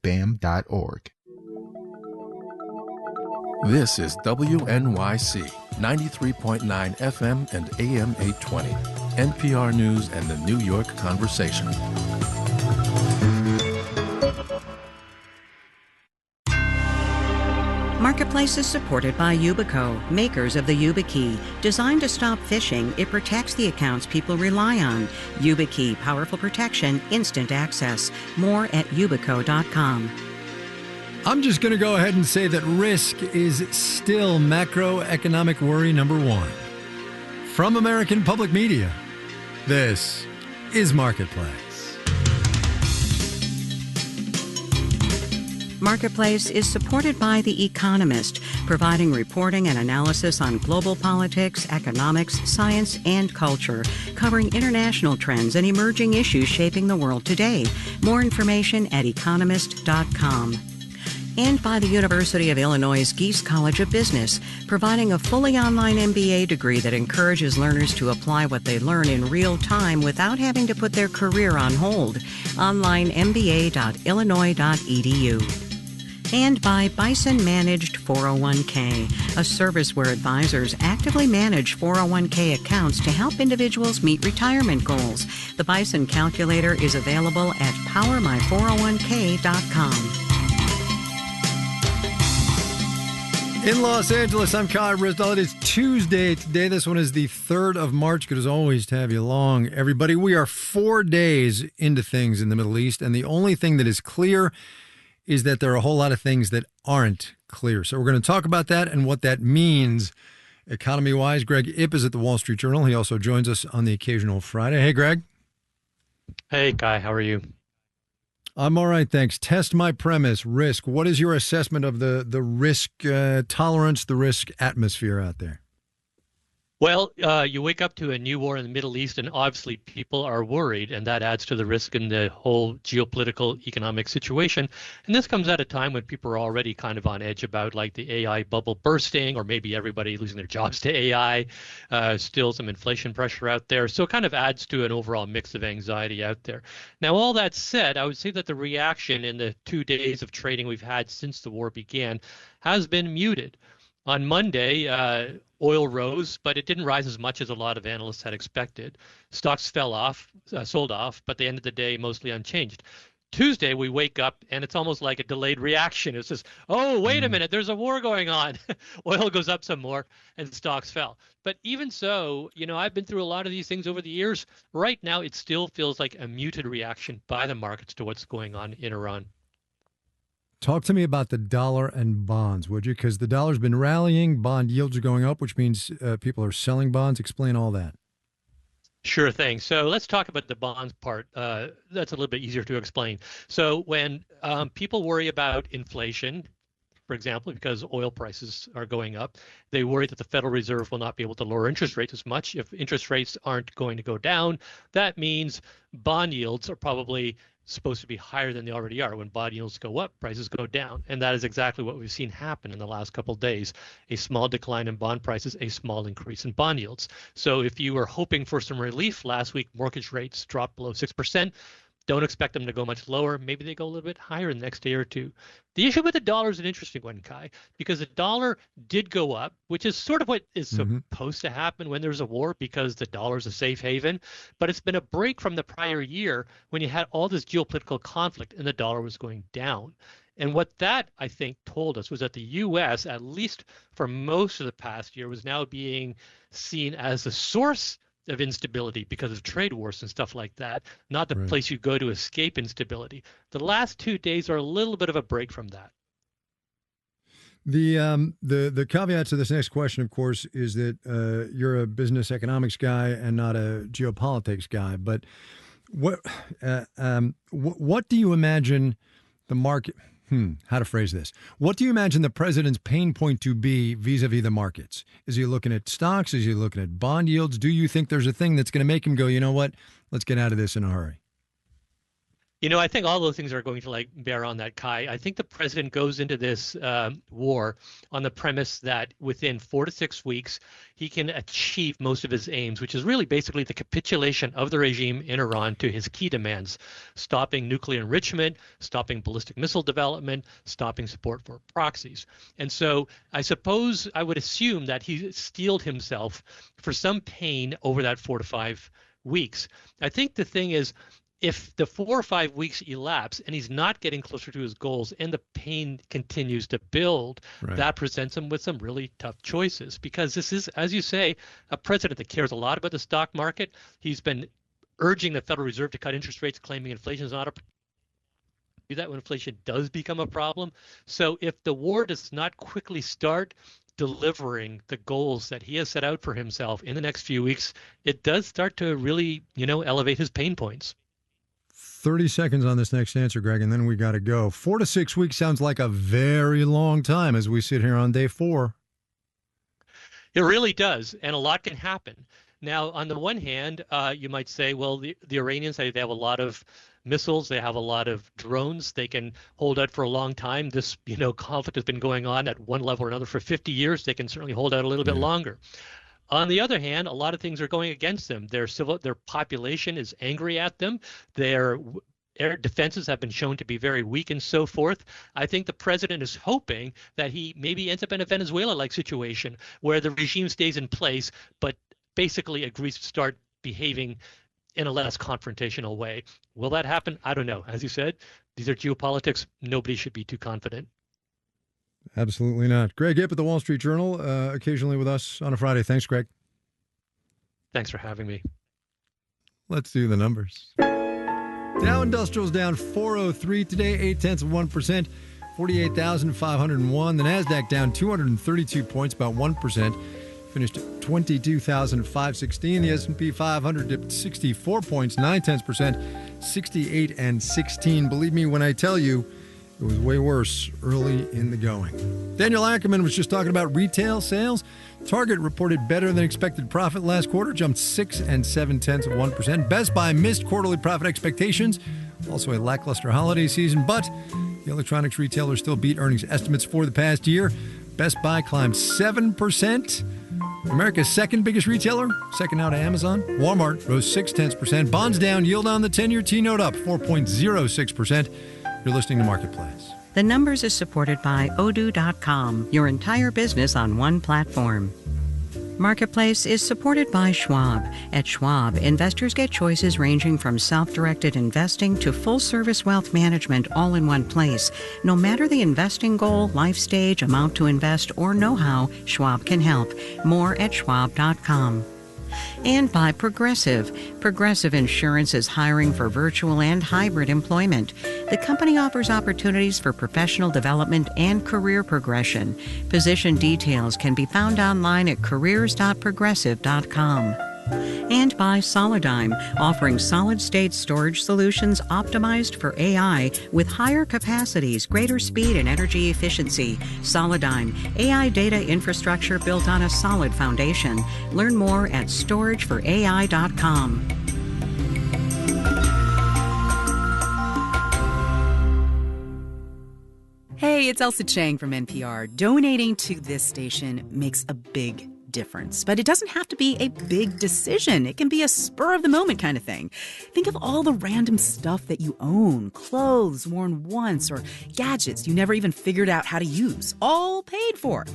BAM.org. This is WNYC 93.9 FM and AM 820, NPR News and the New York Conversation. Marketplace is supported by Yubico, makers of the YubiKey. Designed to stop phishing, it protects the accounts people rely on. YubiKey, powerful protection, instant access. More at yubico.com. I'm just going to go ahead and say that risk is still macroeconomic worry number one. From American Public Media, this is Marketplace. Marketplace is supported by The Economist, providing reporting and analysis on global politics, economics, science, and culture, covering international trends and emerging issues shaping the world today. More information at economist.com. And by the University of Illinois' Geese College of Business, providing a fully online MBA degree that encourages learners to apply what they learn in real time without having to put their career on hold. onlinemba.illinois.edu. And by Bison Managed 401k, a service where advisors actively manage 401k accounts to help individuals meet retirement goals. The Bison Calculator is available at powermy401k.com. In Los Angeles, I'm Kai Ryssdal. It is Tuesday today. This one is the 3rd of March. Good as always to have you along, everybody. We are 4 days into things in the Middle East, and the only thing that is clear is that there are a whole lot of things that aren't clear. So we're going to talk about that and what that means economy-wise. Greg Ip is at the Wall Street Journal. He also joins us on the occasional Friday. Hey, Greg. Hey, Kai. How are you? I'm all right, thanks. Test my premise. Risk. What is your assessment of the risk tolerance, the risk atmosphere out there? Well, you wake up to a new war in the Middle East, and obviously people are worried, and that adds to the risk in the whole geopolitical economic situation. And this comes at a time when people are already kind of on edge about like the AI bubble bursting, or maybe everybody losing their jobs to AI, still some inflation pressure out there. So it kind of adds to an overall mix of anxiety out there. Now, all that said, I would say that the reaction in the 2 days of trading we've had since the war began has been muted. On Monday, oil rose, but it didn't rise as much as a lot of analysts had expected. Stocks fell off, sold off, but they ended the day mostly unchanged. Tuesday, we wake up and it's almost like a delayed reaction. It's just, oh, wait a minute, there's a war going on. Oil goes up some more and stocks fell. But even so, you know, I've been through a lot of these things over the years. Right now, it still feels like a muted reaction by the markets to what's going on in Iran. Talk to me about the dollar and bonds, would you? Because the dollar's been rallying, bond yields are going up, which means people are selling bonds. Explain all that. Sure thing. So let's talk about the bonds part. That's a little bit easier to explain. So when people worry about inflation, for example, because oil prices are going up, they worry that the Federal Reserve will not be able to lower interest rates as much. If interest rates aren't going to go down, that means bond yields are probably supposed to be higher than they already are. When bond yields go up, prices go down. And that is exactly what we've seen happen in the last couple of days. A small decline in bond prices, a small increase in bond yields. So if you were hoping for some relief last week, mortgage rates dropped below 6%. Don't expect them to go much lower. Maybe they go a little bit higher in the next day or two. The issue with the dollar is an interesting one, Kai, because the dollar did go up, which is sort of what is supposed to happen when there's a war, because the dollar is a safe haven. But it's been a break from the prior year when you had all this geopolitical conflict and the dollar was going down. And what that, I think, told us was that the U.S., at least for most of the past year, was now being seen as the source of instability because of trade wars and stuff like that, not the place you go to escape instability. The last 2 days are a little bit of a break from that. The caveat to this next question, of course, is that you're a business economics guy and not a geopolitics guy. But what do you imagine the market? How to phrase this? What do you imagine the president's pain point to be vis-a-vis the markets? Is he looking at stocks? Is he looking at bond yields? Do you think there's a thing that's going to make him go, you know what, let's get out of this in a hurry? I think all those things are going to bear on that, Kai. I think the president goes into this war on the premise that within 4 to 6 weeks, he can achieve most of his aims, which is really basically the capitulation of the regime in Iran to his key demands: stopping nuclear enrichment, stopping ballistic missile development, stopping support for proxies. And so I suppose I would assume that he steeled himself for some pain over that 4 to 5 weeks. I think the thing is, if the 4 or 5 weeks elapse and he's not getting closer to his goals and the pain continues to build, that presents him with some really tough choices, because this is, as you say, a president that cares a lot about the stock market. He's been urging the Federal Reserve to cut interest rates, claiming inflation is not a do that when inflation does become a problem. So if the war does not quickly start delivering the goals that he has set out for himself in the next few weeks, it does start to really, elevate his pain points. 30 seconds on this next answer, Greg, and then we got to go. 4 to 6 weeks sounds like a very long time as we sit here on day 4. It really does, and a lot can happen. Now, on the one hand, you might say, well, the Iranians, they have a lot of missiles, they have a lot of drones, they can hold out for a long time. This, conflict has been going on at one level or another for 50 years. They can certainly hold out a little bit longer. On the other hand, a lot of things are going against them. Their population is angry at them. Their air defenses have been shown to be very weak and so forth. I think the president is hoping that he maybe ends up in a Venezuela-like situation where the regime stays in place, but basically agrees to start behaving in a less confrontational way. Will that happen? I don't know. As you said, these are geopolitics. Nobody should be too confident. Absolutely not. Greg Ip at the Wall Street Journal, occasionally with us on a Friday. Thanks, Greg. Thanks for having me. Let's do the numbers. Dow Industrial's down 403 today, 0.8%, 48,501. The NASDAQ down 232 points, about 1%, finished at 22,516. The S&P 500 dipped 64 points, 0.9%, 68 and 16. Believe me when I tell you, it was way worse early in the going. Daniel Ackerman was just talking about retail sales. Target reported better than expected profit last quarter, jumped 6.7%. Best Buy missed quarterly profit expectations. Also a lackluster holiday season, but the electronics retailer still beat earnings estimates for the past year. Best Buy climbed 7%. America's second biggest retailer, second now to Amazon. Walmart rose 0.6%. Bonds down, yield on the 10-year T-note up 4.06%. You're listening to Marketplace. The Numbers is supported by Odoo.com, your entire business on one platform. Marketplace is supported by Schwab. At Schwab, investors get choices ranging from self-directed investing to full-service wealth management all in one place. No matter the investing goal, life stage, amount to invest, or know-how, Schwab can help. More at Schwab.com. And by Progressive. Progressive Insurance is hiring for virtual and hybrid employment. The company offers opportunities for professional development and career progression. Position details can be found online at careers.progressive.com. And by Solidigm, offering solid-state storage solutions optimized for AI with higher capacities, greater speed, and energy efficiency. Solidigm, AI data infrastructure built on a solid foundation. Learn more at storageforai.com. Hey, it's Elsa Chang from NPR. Donating to this station makes a big difference, but it doesn't have to be a big decision. It can be a spur-of-the-moment kind of thing. Think of all the random stuff that you own, clothes worn once, or gadgets you never even figured out how to use, all paid for.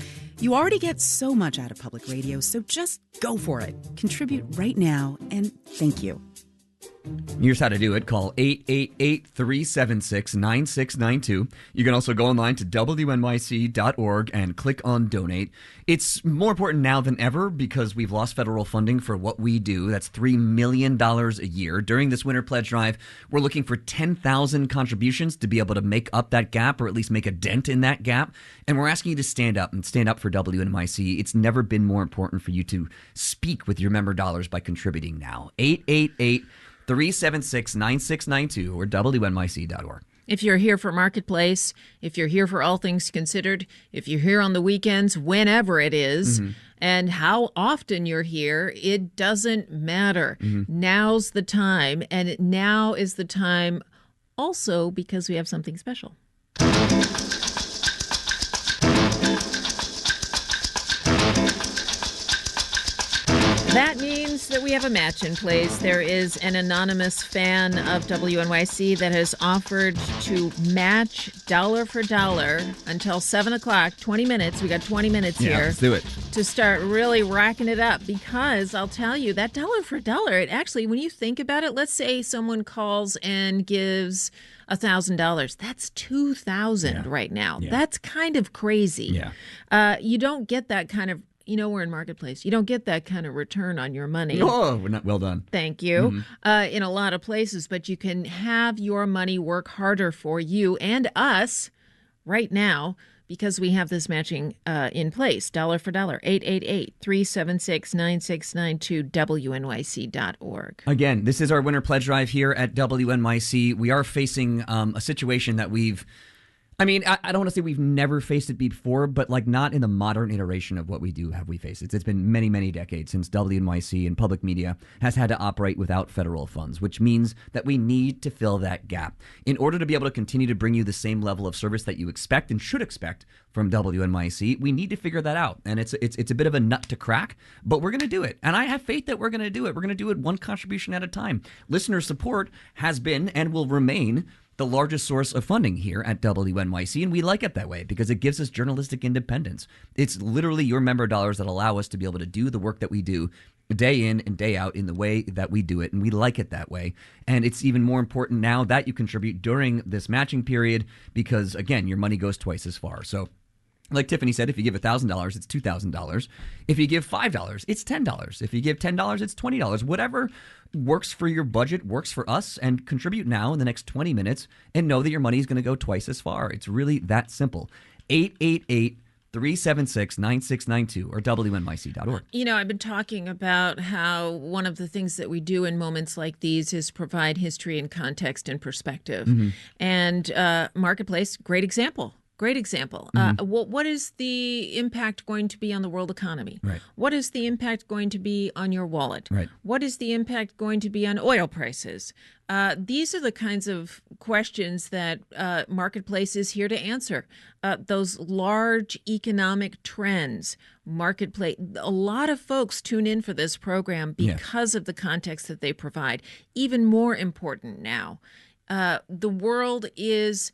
You already get so much out of public radio, so just go for it. Contribute right now, and thank you. Here's how to do it. Call 888-376-9692. You can also go online to WNYC.org and click on Donate. It's more important now than ever because we've lost federal funding for what we do. That's $3 million a year. During this winter pledge drive, we're looking for 10,000 contributions to be able to make up that gap, or at least make a dent in that gap. And we're asking you to stand up and stand up for WNYC. It's never been more important for you to speak with your member dollars by contributing now. 888-376-9692 or WNYC.org. If you're here for Marketplace, if you're here for All Things Considered, if you're here on the weekends, whenever it is, and how often you're here, it doesn't matter. Now's the time, and now is the time also because we have something special. That means that we have a match in place. There is an anonymous fan of WNYC that has offered to match dollar for dollar until 7 o'clock, 20 minutes. We got 20 minutes here. Let's do it. To start really racking it up, because I'll tell you, that dollar for dollar, it actually, when you think about it, let's say someone calls and gives $1,000. That's $2,000 right now. Yeah. That's kind of crazy. Yeah. You don't get that kind of, we're in Marketplace. You don't get that kind of return on your money. Oh, we're not well done. Thank you. In a lot of places, but you can have your money work harder for you and us right now, because we have this matching in place, dollar for dollar, 888-376-9692, WNYC.org. Again, this is our winter pledge drive here at WNYC. We are facing a situation that I don't want to say we've never faced it before, but not in the modern iteration of what we do have we faced it. It's been many, many decades since WNYC and public media has had to operate without federal funds, which means that we need to fill that gap. In order to be able to continue to bring you the same level of service that you expect and should expect from WNYC, we need to figure that out. And it's a bit of a nut to crack, but we're going to do it. And I have faith that we're going to do it. We're going to do it one contribution at a time. Listener support has been and will remain the largest source of funding here at WNYC, and we like it that way because it gives us journalistic independence. It's literally your member dollars that allow us to be able to do the work that we do day in and day out in the way that we do it, and we like it that way. And it's even more important now that you contribute during this matching period because, again, your money goes twice as far. So like Tiffany said, if you give $1,000, it's $2,000. If you give $5, it's $10. If you give $10, it's $20. Whatever works for your budget works for us, and contribute now in the next 20 minutes and know that your money is going to go twice as far. It's really that simple. 888-376-9692 or WNYC.org. I've been talking about how one of the things that we do in moments like these is provide history and context and perspective. And Marketplace, great example. Great example. What is the impact going to be on the world economy? Right. What is the impact going to be on your wallet? Right. What is the impact going to be on oil prices? These are the kinds of questions that Marketplace is here to answer. Those large economic trends, Marketplace. A lot of folks tune in for this program because of the context that they provide. Even more important now, the world is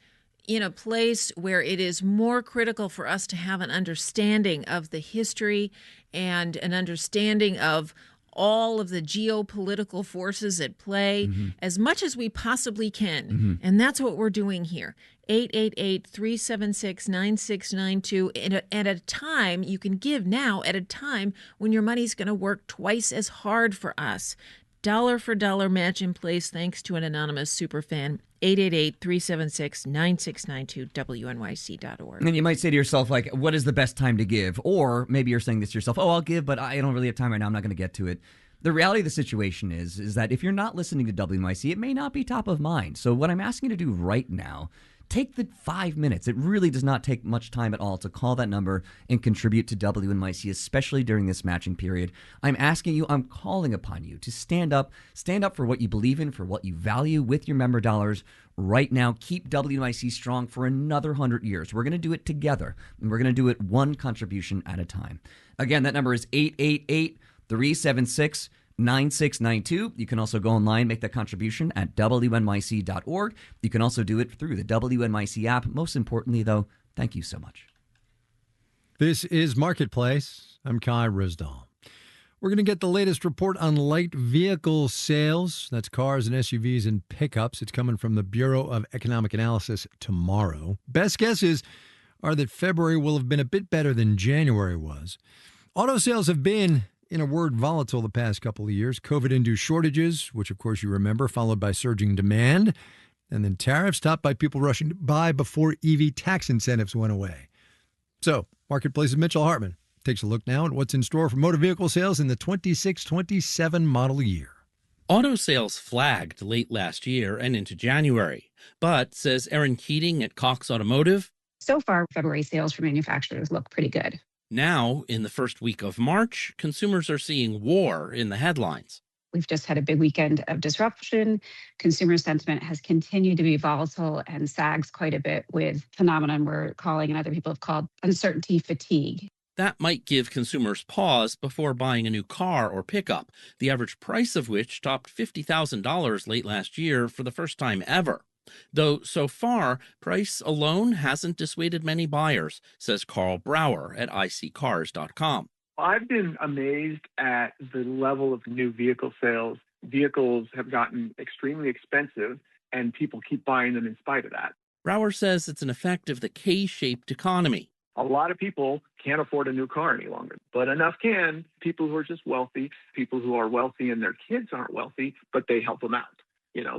in a place where it is more critical for us to have an understanding of the history and an understanding of all of the geopolitical forces at play as much as we possibly can. And that's what we're doing here. 888-376-9692. At a time, you can give now at a time when your money's going to work twice as hard for us. Dollar for dollar match in place thanks to an anonymous superfan. 888-376-9692, WNYC.org. And you might say to yourself, what is the best time to give? Or maybe you're saying this to yourself, I'll give, but I don't really have time right now. I'm not going to get to it. The reality of the situation is that if you're not listening to WNYC, it may not be top of mind. So what I'm asking you to do right now, take the 5 minutes. It really does not take much time at all to call that number and contribute to WNYC, especially during this matching period. I'm calling upon you to stand up for what you believe in, for what you value with your member dollars right now. Keep WNYC strong for another 100 years. We're going to do it together, and we're going to do it one contribution at a time. Again, that number is 888-376-9692. You can also go online, make that contribution at WNYC.org. You can also do it through the WNYC app. Most importantly, though, thank you so much. This is Marketplace. I'm Kai Risdall. We're going to get the latest report on light vehicle sales. That's cars and SUVs and pickups. It's coming from the Bureau of Economic Analysis tomorrow. Best guesses are that February will have been a bit better than January was. Auto sales have been, in a word, volatile the past couple of years. COVID-induced shortages, which of course you remember, followed by surging demand, and then tariffs topped by people rushing to buy before EV tax incentives went away. So, Marketplace's Mitchell Hartman takes a look now at what's in store for motor vehicle sales in the 26-27 model year. Auto sales flagged late last year and into January, but, says Erin Keating at Cox Automotive, so far, February sales for manufacturers look pretty good. Now, in the first week of March, consumers are seeing war in the headlines. We've just had a big weekend of disruption. Consumer sentiment has continued to be volatile and sags quite a bit with phenomenon we're calling and other people have called uncertainty fatigue. That might give consumers pause before buying a new car or pickup, the average price of which topped $50,000 late last year for the first time ever. Though so far, price alone hasn't dissuaded many buyers, says Carl Brower at iSeeCars.com. I've been amazed at the level of new vehicle sales. Vehicles have gotten extremely expensive, and people keep buying them in spite of that. Brower says it's an effect of the K-shaped economy. A lot of people can't afford a new car any longer, but enough can. People who are just wealthy, people who are wealthy and their kids aren't wealthy, but they help them out.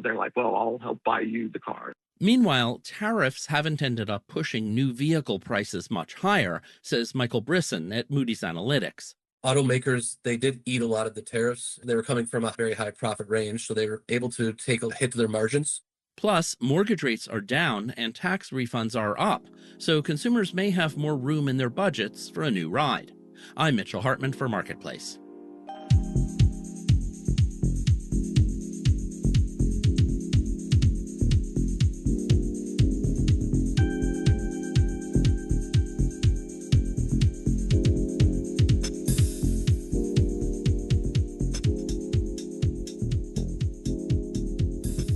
They're like, well, I'll help buy you the car. Meanwhile, tariffs haven't ended up pushing new vehicle prices much higher, says Michael Brisson at Moody's Analytics. Automakers, they did eat a lot of the tariffs. They were coming from a very high profit range, so they were able to take a hit to their margins. Plus, mortgage rates are down and tax refunds are up, so consumers may have more room in their budgets for a new ride. I'm Mitchell Hartman for Marketplace.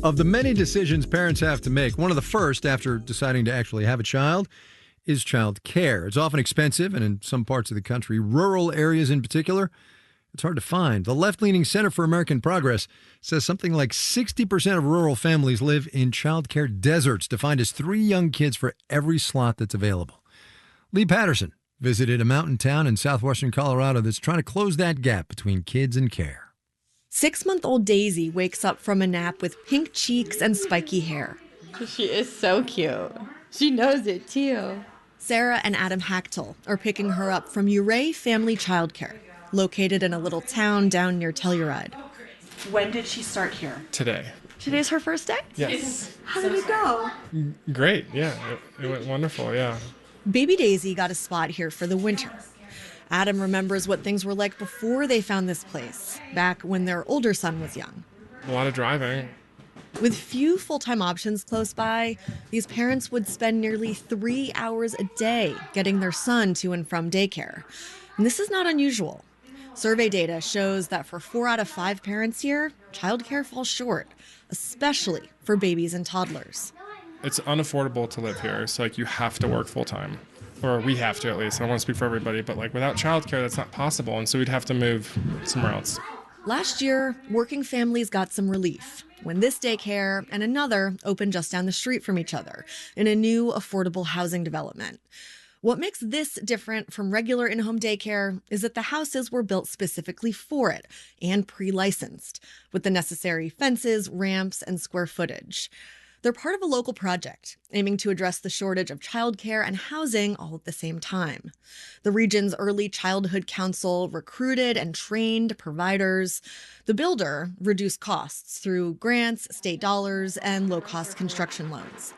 Of the many decisions parents have to make, one of the first after deciding to actually have a child is child care. It's often expensive, and in some parts of the country, rural areas in particular, it's hard to find. The left-leaning Center for American Progress says something like 60% of rural families live in child care deserts, defined as 3 young kids for every slot that's available. Lee Patterson visited a mountain town in southwestern Colorado that's trying to close that gap between kids and care. 6-month-old Daisy wakes up from a nap with pink cheeks and spiky hair. She is so cute. She knows it, too. Sarah and Adam Hachtel are picking her up from Ouray Family Childcare, located in a little town down near Telluride. When did she start here? Today. Today's her first day? Yes. How did it go? Great, yeah. It went wonderful, yeah. Baby Daisy got a spot here for the winter. Adam remembers what things were like before they found this place, back when their older son was young. A lot of driving. With few full-time options close by, these parents would spend nearly 3 hours a day getting their son to and from daycare. And this is not unusual. Survey data shows that for 4 out of 5 parents here, childcare falls short, especially for babies and toddlers. It's unaffordable to live here. It's like you have to work full-time. Or we have to, at least. I don't want to speak for everybody, but without childcare, that's not possible. And so we'd have to move somewhere else. Last year, working families got some relief when this daycare and another opened just down the street from each other in a new affordable housing development. What makes this different from regular in-home daycare is that the houses were built specifically for it and pre-licensed, with the necessary fences, ramps, and square footage. They're part of a local project aiming to address the shortage of childcare and housing all at the same time. The region's Early Childhood Council recruited and trained providers. The builder reduced costs through grants, state dollars, and low-cost construction loans.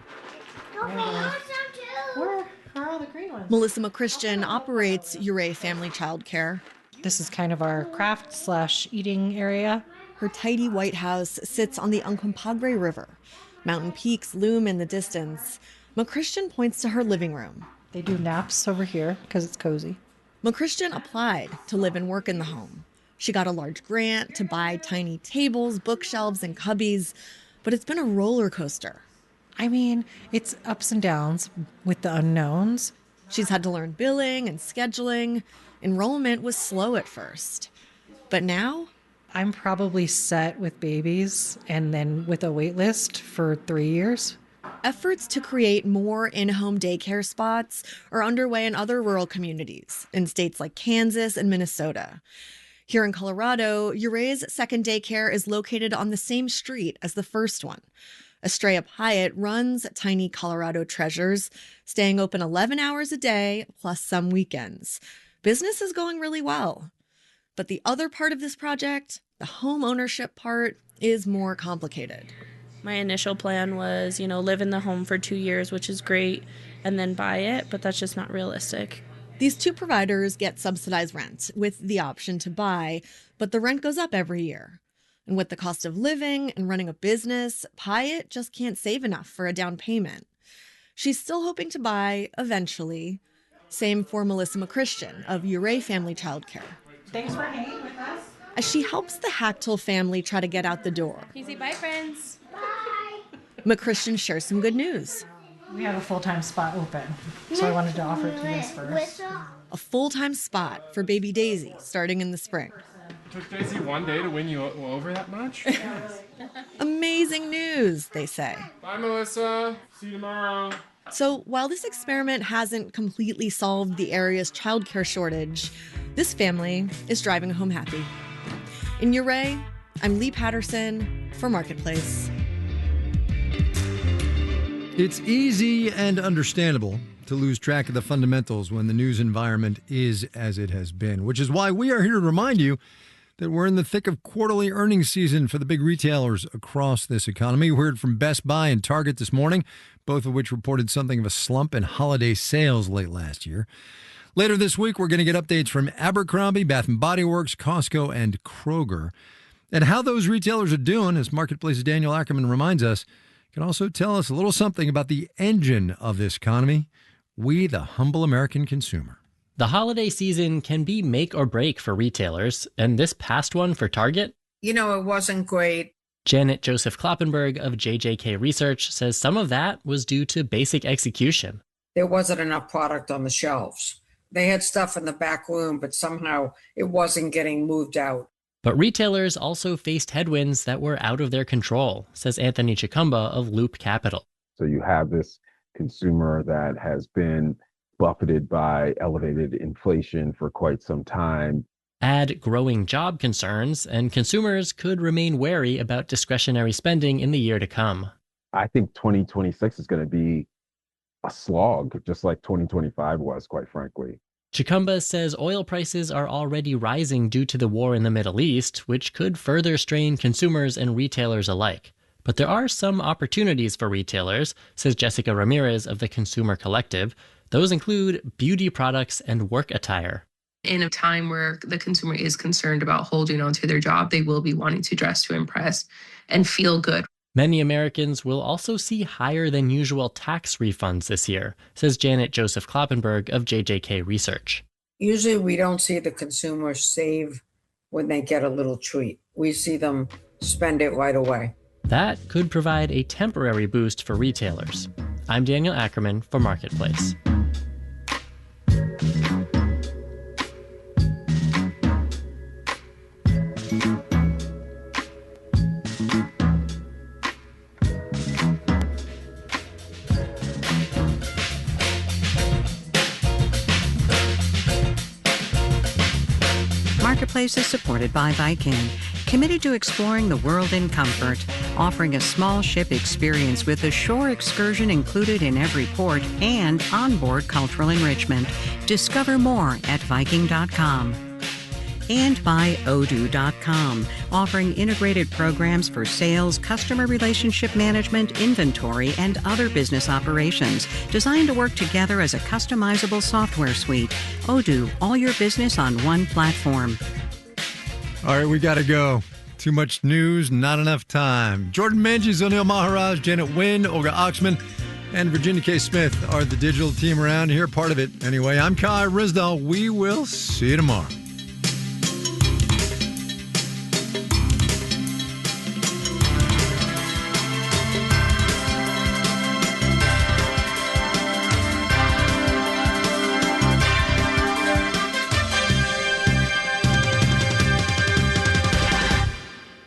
Where are all the green ones? Melissa McChristian operates Ouray Family Childcare. This is kind of our craft/eating area. Her tidy white house sits on the Uncompahgre River. Mountain peaks loom in the distance. McChristian points to her living room. They do naps over here because it's cozy. McChristian applied to live and work in the home. She got a large grant to buy tiny tables, bookshelves, and cubbies, but it's been a roller coaster. I mean, it's ups and downs with the unknowns. She's had to learn billing and scheduling. Enrollment was slow at first. But now, I'm probably set with babies and then with a wait list for 3 years. Efforts to create more in-home daycare spots are underway in other rural communities in states like Kansas and Minnesota. Here in Colorado, Ouray's second daycare is located on the same street as the first one. Estrella Hyatt runs Tiny Colorado Treasures, staying open 11 hours a day plus some weekends. Business is going really well. But the other part of this project, the home ownership part, is more complicated. My initial plan was, live in the home for 2 years, which is great, and then buy it, but that's just not realistic. These two providers get subsidized rent with the option to buy, but the rent goes up every year. And with the cost of living and running a business, Pyatt just can't save enough for a down payment. She's still hoping to buy eventually. Same for Melissa McChristian of Uray Family Childcare. Thanks for hanging with us. As she helps the Hachtel family try to get out the door. Can you say bye, friends? McChristian shares some good news. We have a full-time spot open, so I wanted to offer it to you guys first. A full-time spot for baby Daisy starting in the spring. It took Daisy one day to win you over that much? Amazing news, they say. Bye, Melissa. See you tomorrow. So while this experiment hasn't completely solved the area's childcare shortage, this family is driving home happy. In Uray, I'm Lee Patterson for Marketplace. It's easy and understandable to lose track of the fundamentals when the news environment is as it has been, which is why we are here to remind you that we're in the thick of quarterly earnings season for the big retailers across this economy. We heard from Best Buy and Target this morning, both of which reported something of a slump in holiday sales late last year. Later this week, we're going to get updates from Abercrombie, Bath & Body Works, Costco, and Kroger. And how those retailers are doing, as Marketplace's Daniel Ackerman reminds us, can also tell us a little something about the engine of this economy, we, the humble American consumer. The holiday season can be make or break for retailers, and this past one for Target? It wasn't great. Janet Joseph Kloppenberg of JJK Research says some of that was due to basic execution. There wasn't enough product on the shelves. They had stuff in the back room, but somehow it wasn't getting moved out. But retailers also faced headwinds that were out of their control, says Anthony Chicumba of Loop Capital. So you have this consumer that has been buffeted by elevated inflation for quite some time. Add growing job concerns, and consumers could remain wary about discretionary spending in the year to come. I think 2026 is going to be a slog, just like 2025 was, quite frankly. Chicumba says oil prices are already rising due to the war in the Middle East, which could further strain consumers and retailers alike. But there are some opportunities for retailers, says Jessica Ramirez of the Consumer Collective. Those include beauty products and work attire. In a time where the consumer is concerned about holding on to their job, they will be wanting to dress to impress and feel good. Many Americans will also see higher than usual tax refunds this year, says Janet Joseph Kloppenberg of JJK Research. Usually we don't see the consumer save when they get a little treat. We see them spend it right away. That could provide a temporary boost for retailers. I'm Daniel Ackerman for Marketplace. Marketplace is supported by Viking, committed to exploring the world in comfort, offering a small ship experience with a shore excursion included in every port and onboard cultural enrichment. Discover more at Viking.com. And by Odoo.com, offering integrated programs for sales, customer relationship management, inventory, and other business operations, designed to work together as a customizable software suite. Odoo, all your business on one platform. All right, we got to go. Too much news, not enough time. Jordan Menges, O'Neill Maharaj, Janet Wynn, Olga Oxman, and Virginia K. Smith are the digital team around here, part of it. Anyway, I'm Kai Risdall. We will see you tomorrow.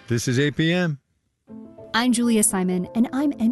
This is 8 p.m. I'm Julia Simon, and I'm NPR.